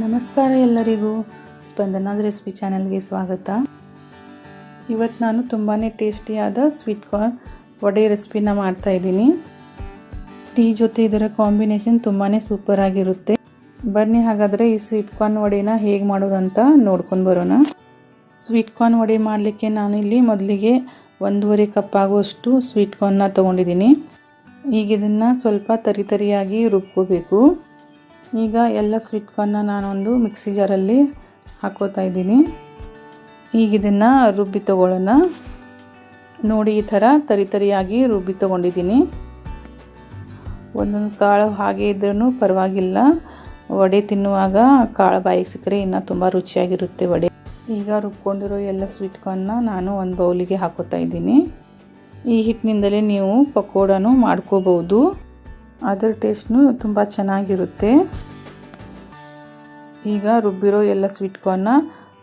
ನಮಸ್ಕಾರ ಎಲ್ಲರಿಗೂ, ಸ್ಪಂದನಾಸ್ ರೆಸಿಪಿ ಚಾನಲ್ಗೆ ಸ್ವಾಗತ. ಇವತ್ತು ನಾನು ತುಂಬಾ ಟೇಸ್ಟಿಯಾದ ಸ್ವೀಟ್ ಕಾರ್ನ್ ವಡೆ ರೆಸಿಪಿನ ಮಾಡ್ತಾಯಿದ್ದೀನಿ. ಟೀ ಜೊತೆ ಇದರ ಕಾಂಬಿನೇಷನ್ ತುಂಬಾ ಸೂಪರ್ ಆಗಿರುತ್ತೆ. ಬನ್ನಿ ಹಾಗಾದರೆ ಈ ಸ್ವೀಟ್ ಕಾರ್ನ್ ವಡೆನ ಹೇಗೆ ಮಾಡೋದಂತ ನೋಡ್ಕೊಂಡು ಬರೋಣ. ಸ್ವೀಟ್ ಕಾರ್ನ್ ವಡೆ ಮಾಡಲಿಕ್ಕೆ ನಾನಿಲ್ಲಿ ಮೊದಲಿಗೆ 1.5 ಕಪ್ ಆಗುವಷ್ಟು ಸ್ವೀಟ್ ಕಾರ್ನ್ನ ತೊಗೊಂಡಿದ್ದೀನಿ. ಈಗ ಇದನ್ನು ಸ್ವಲ್ಪ ತರಿಯಾಗಿ ರುಬ್ಕೋಬೇಕು. ಈಗ ಎಲ್ಲ ಸ್ವೀಟ್ ಕಾರ್ನ್ನ ನಾನೊಂದು ಮಿಕ್ಸಿ ಜಾರಲ್ಲಿ ಹಾಕೋತಾ ಇದ್ದೀನಿ. ಈಗ ಇದನ್ನು ರುಬ್ಬಿ ತಗೊಳ್ಳೋಣ. ನೋಡಿ, ಈ ಥರ ತರಿಯಾಗಿ ರುಬ್ಬಿ ತೊಗೊಂಡಿದ್ದೀನಿ. ಒಂದೊಂದು ಕಾಳು ಹಾಗೆ ಇದ್ರೂ ಪರವಾಗಿಲ್ಲ, ವಡೆ ತಿನ್ನುವಾಗ ಕಾಳು ಬಾಯಿಗೆ ಸಿಕ್ಕರೆ ಇನ್ನೂ ತುಂಬ ರುಚಿಯಾಗಿರುತ್ತೆ ವಡೆ. ಈಗ ರುಬ್ಕೊಂಡಿರೋ ಎಲ್ಲ ಸ್ವೀಟ್ ಕಾರ್ನ್ನ ನಾನು ಒಂದು ಬೌಲಿಗೆ ಹಾಕೋತಾ ಇದ್ದೀನಿ. ಈ ಹಿಟ್ಟಿನಿಂದಲೇ ನೀವು ಪಕೋಡನೂ ಮಾಡ್ಕೋಬೋದು, ಅದರ ಟೇಸ್ಟ್ನು ತುಂಬ ಚೆನ್ನಾಗಿರುತ್ತೆ. ಈಗ ರುಬ್ಬಿರೋ ಎಲ್ಲ ಸ್ವೀಟ್ ಕಾರ್ನ್ನ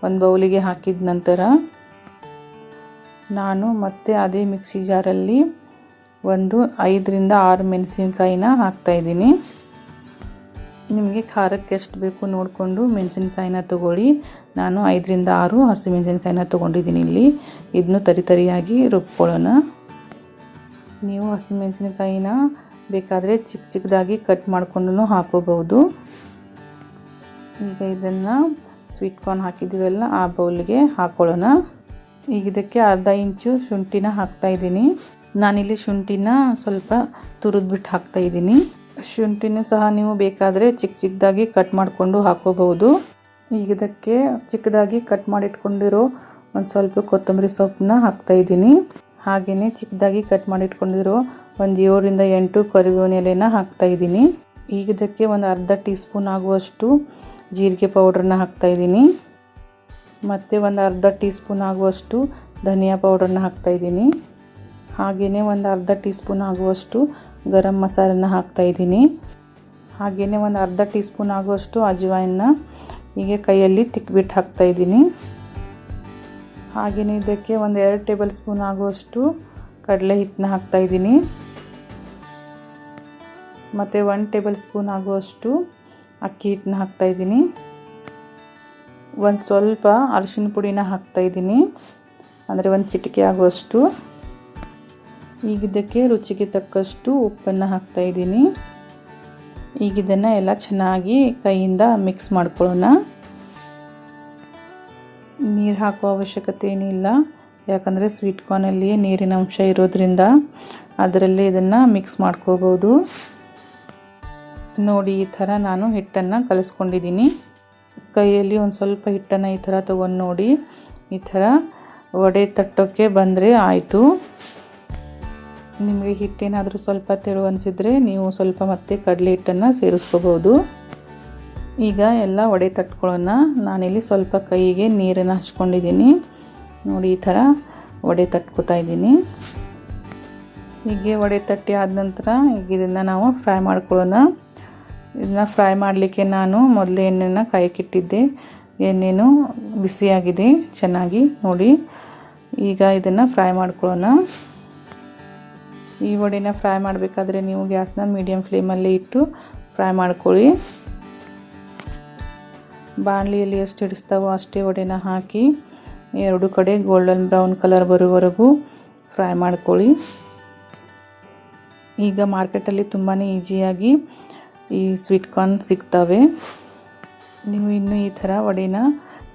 ಒಂದು ಬೌಲಿಗೆ ಹಾಕಿದ ನಂತರ ನಾನು ಮತ್ತೆ ಅದೇ ಮಿಕ್ಸಿ ಜಾರಲ್ಲಿ ಒಂದು 5 ರಿಂದ 6 ಮೆಣಸಿನಕಾಯಿನ ಹಾಕ್ತಾಯಿದ್ದೀನಿ. ನಿಮಗೆ ಖಾರಕ್ಕೆ ಎಷ್ಟು ಬೇಕು ನೋಡಿಕೊಂಡು ಮೆಣಸಿನಕಾಯಿನ ತೊಗೊಳ್ಳಿ. ನಾನು 5 ರಿಂದ 6 ಹಸಿಮೆಣಸಿನಕಾಯಿನ ತೊಗೊಂಡಿದ್ದೀನಿ. ಇಲ್ಲಿ ಇದನ್ನು ತರಿಯಾಗಿ ರುಬ್ಕೊಳ್ಳೋಣ. ನೀವು ಹಸಿಮೆಣಸಿನಕಾಯಿನ ಬೇಕಾದರೆ ಚಿಕ್ಕದಾಗಿ ಕಟ್ ಮಾಡ್ಕೊಂಡು ಹಾಕೋಬಹುದು. ಈಗ ಇದನ್ನು ಸ್ವೀಟ್ ಕಾರ್ನ್ ಹಾಕಿದ್ದೀವಲ್ಲ ಆ ಬೌಲ್ಗೆ ಹಾಕೊಳ್ಳೋಣ. ಈಗ ಇದಕ್ಕೆ ಅರ್ಧ ಇಂಚು ಶುಂಠಿನ ಹಾಕ್ತಾಯಿದ್ದೀನಿ. ನಾನಿಲ್ಲಿ ಶುಂಠಿನ ಸ್ವಲ್ಪ ತುರಿದ್ಬಿಟ್ಟು ಹಾಕ್ತಾಯಿದ್ದೀನಿ. ಶುಂಠಿನೂ ಸಹ ನೀವು ಬೇಕಾದರೆ ಚಿಕ್ಕದಾಗಿ ಕಟ್ ಮಾಡಿಕೊಂಡು ಹಾಕೋಬಹುದು. ಈಗ ಇದಕ್ಕೆ ಚಿಕ್ಕದಾಗಿ ಕಟ್ ಮಾಡಿಟ್ಕೊಂಡಿರೋ ಒಂದು ಸ್ವಲ್ಪ ಕೊತ್ತಂಬರಿ ಸೊಪ್ಪನ್ನ ಹಾಕ್ತಾಯಿದ್ದೀನಿ. ಹಾಗೆಯೇ ಚಿಕ್ಕದಾಗಿ ಕಟ್ ಮಾಡಿಟ್ಕೊಂಡಿರೋ ಒಂದು 7 ರಿಂದ 8 ಕರಿಬೇವಿನ ಎಲೆನ ಹಾಕ್ತಾಯಿದ್ದೀನಿ. ಈಗ ಇದಕ್ಕೆ ಒಂದು ಅರ್ಧ ಟೀ ಸ್ಪೂನ್ ಆಗುವಷ್ಟು ಜೀರಿಗೆ ಪೌಡ್ರನ್ನ ಹಾಕ್ತಾಯಿದ್ದೀನಿ. ಮತ್ತು ಒಂದು ಅರ್ಧ ಟೀ ಸ್ಪೂನ್ ಆಗುವಷ್ಟು ಧನಿಯಾ ಪೌಡ್ರನ್ನ ಹಾಕ್ತಾಯಿದ್ದೀನಿ. ಹಾಗೆಯೇ ಒಂದು ಅರ್ಧ ಟೀ ಸ್ಪೂನ್ ಆಗುವಷ್ಟು ಗರಂ ಮಸಾಲನ್ನ ಹಾಕ್ತಾಯಿದ್ದೀನಿ. ಹಾಗೆಯೇ ಒಂದು ಅರ್ಧ ಟೀ ಸ್ಪೂನ್ ಆಗುವಷ್ಟು ಅಜವಾಯಿನ ಹೀಗೆ ಕೈಯಲ್ಲಿ ತಿಕ್ಬಿಟ್ಟು ಹಾಕ್ತಾಯಿದ್ದೀನಿ. ಹಾಗೆಯೇ ಇದಕ್ಕೆ ಒಂದು 2 ಟೇಬಲ್ ಸ್ಪೂನ್ ಆಗುವಷ್ಟು ಕಡಲೆ ಹಿಟ್ಟನ್ನ ಹಾಕ್ತಾಯಿದ್ದೀನಿ. ಮತ್ತು 1 ಟೇಬಲ್ ಸ್ಪೂನ್ ಆಗುವಷ್ಟು ಅಕ್ಕಿ ಹಿಟ್ಟನ್ನ ಹಾಕ್ತಾಯಿದ್ದೀನಿ. ಒಂದು ಸ್ವಲ್ಪ ಅರಿಶಿನ ಪುಡಿನ ಹಾಕ್ತಾಯಿದ್ದೀನಿ, ಅಂದರೆ ಒಂದು ಚಿಟಿಕೆ ಆಗುವಷ್ಟು. ಈಗ ಇದಕ್ಕೆ ರುಚಿಗೆ ತಕ್ಕಷ್ಟು ಉಪ್ಪನ್ನು ಹಾಕ್ತಾಯಿದ್ದೀನಿ. ಈಗ ಇದನ್ನು ಎಲ್ಲ ಚೆನ್ನಾಗಿ ಕೈಯಿಂದ ಮಿಕ್ಸ್ ಮಾಡ್ಕೊಳ್ಳೋಣ. ನೀರು ಹಾಕೋ ಅವಶ್ಯಕತೆ ಏನಿಲ್ಲ, ಯಾಕಂದರೆ ಸ್ವೀಟ್ ಕಾರ್ನಲ್ಲಿಯೇ ನೀರಿನ ಅಂಶ ಇರೋದ್ರಿಂದ ಅದರಲ್ಲೇ ಇದನ್ನು ಮಿಕ್ಸ್ ಮಾಡ್ಕೋಬೋದು. ನೋಡಿ, ಈ ಥರ ನಾನು ಹಿಟ್ಟನ್ನು ಕಲಿಸ್ಕೊಂಡಿದ್ದೀನಿ. ಕೈಯಲ್ಲಿ ಒಂದು ಸ್ವಲ್ಪ ಹಿಟ್ಟನ್ನು ಈ ಥರ ತೊಗೊಂಡು ನೋಡಿ, ಈ ಥರ ವಡೆ ತಟ್ಟೋಕ್ಕೆ ಬಂದರೆ ಆಯಿತು. ನಿಮಗೆ ಹಿಟ್ಟೇನಾದರೂ ಸ್ವಲ್ಪ ತೆಳು ಅನಿಸಿದರೆ ನೀವು ಸ್ವಲ್ಪ ಮತ್ತೆ ಕಡಲೆ ಹಿಟ್ಟನ್ನು ಸೇರಿಸ್ಕೋಬೋದು. ಈಗ ಎಲ್ಲ ವಡೆ ತಟ್ಕೊಳ್ಳೋಣ. ನಾನಿಲ್ಲಿ ಸ್ವಲ್ಪ ಕೈಗೆ ನೀರನ್ನು ಹಚ್ಕೊಂಡಿದ್ದೀನಿ. ನೋಡಿ, ಈ ಥರ ವಡೆ ತಟ್ಕೋತಾ ಇದ್ದೀನಿ. ಹೀಗೆ ವಡೆ ತಟ್ಟಿ ಆದ ನಂತರ ಈಗ ಇದನ್ನು ನಾವು ಫ್ರೈ ಮಾಡ್ಕೊಳ್ಳೋಣ. ಇದನ್ನು ಫ್ರೈ ಮಾಡಲಿಕ್ಕೆ ನಾನು ಮೊದಲೇ ಎಣ್ಣೆನ ಕಾಯಕ್ಕಿಟ್ಟಿದ್ದೆ. ಎಣ್ಣೆನೂ ಬಿಸಿಯಾಗಿದೆ ಚೆನ್ನಾಗಿ. ನೋಡಿ, ಈಗ ಇದನ್ನು ಫ್ರೈ ಮಾಡ್ಕೊಳ್ಳೋಣ. ಈ ವಡೆನ ಫ್ರೈ ಮಾಡಬೇಕಾದ್ರೆ ನೀವು ಗ್ಯಾಸ್ನ ಮೀಡಿಯಮ್ ಫ್ಲೇಮಲ್ಲಿ ಇಟ್ಟು ಫ್ರೈ ಮಾಡ್ಕೊಳ್ಳಿ. ಬಾಣಲಿಯಲ್ಲಿ ಎಷ್ಟು ಹಿಡಿಸ್ತಾವೋ ಅಷ್ಟೇ ವಡೆನ ಹಾಕಿ 2 ಕಡೆ ಗೋಲ್ಡನ್ ಬ್ರೌನ್ ಕಲರ್ ಬರೋವರೆಗೂ ಫ್ರೈ ಮಾಡ್ಕೊಳ್ಳಿ. ಈಗ ಮಾರ್ಕೆಟಲ್ಲಿ ತುಂಬಾ ಈಸಿಯಾಗಿ ಈ ಸ್ವೀಟ್ ಕಾರ್ನ್ ಸಿಗ್ತವೆ. ನೀವು ಇನ್ನೂ ಈ ಥರ ವಡೆನ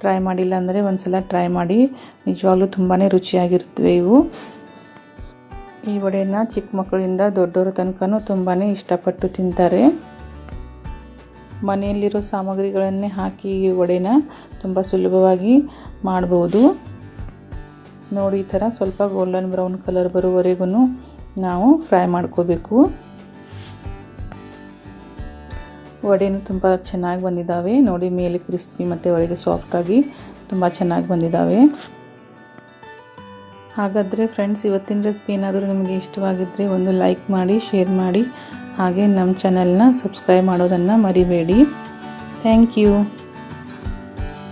ಟ್ರೈ ಮಾಡಿಲ್ಲ ಅಂದರೆ ಒಂದು ಸಲ ಟ್ರೈ ಮಾಡಿ, ನಿಜವಾಗ್ಲೂ ತುಂಬಾ ರುಚಿಯಾಗಿರ್ತವೆ ಇವು. ಈ ವಡೆನ ಚಿಕ್ಕ ಮಕ್ಕಳಿಂದ ದೊಡ್ಡವರ ತನಕನೂ ತುಂಬಾ ಇಷ್ಟಪಟ್ಟು ತಿಂತಾರೆ. ಮನೆಯಲ್ಲಿರೋ ಸಾಮಗ್ರಿಗಳನ್ನೇ ಹಾಕಿ ಈ ವಡೆನ ತುಂಬ ಸುಲಭವಾಗಿ ಮಾಡ್ಬೋದು. ನೋಡಿ, ಈ ಥರ ಸ್ವಲ್ಪ ಗೋಲ್ಡನ್ ಬ್ರೌನ್ ಕಲರ್ ಬರೋವರೆಗೂ ನಾವು ಫ್ರೈ ಮಾಡ್ಕೋಬೇಕು. ವಡೆನೂ ತುಂಬ ಚೆನ್ನಾಗಿ ಬಂದಿದ್ದಾವೆ. ನೋಡಿ, ಮೇಲೆ ಕ್ರಿಸ್ಪಿ ಮತ್ತು ಒಳಗೆ ಸಾಫ್ಟಾಗಿ ತುಂಬ ಚೆನ್ನಾಗಿ ಬಂದಿದ್ದಾವೆ. ಹಾಗಾದರೆ ಫ್ರೆಂಡ್ಸ್, ಇವತ್ತಿನ ರೆಸಿಪಿ ಏನಾದರೂ ನಿಮಗೆ ಇಷ್ಟವಾಗಿದ್ದರೆ ಒಂದು ಲೈಕ್ ಮಾಡಿ, ಶೇರ್ ಮಾಡಿ, ಹಾಗೆ ನಮ್ಮ ಚಾನಲ್ನ ಸಬ್ಸ್ಕ್ರೈಬ್ ಮಾಡೋದನ್ನು ಮರಿಬೇಡಿ. Thank you.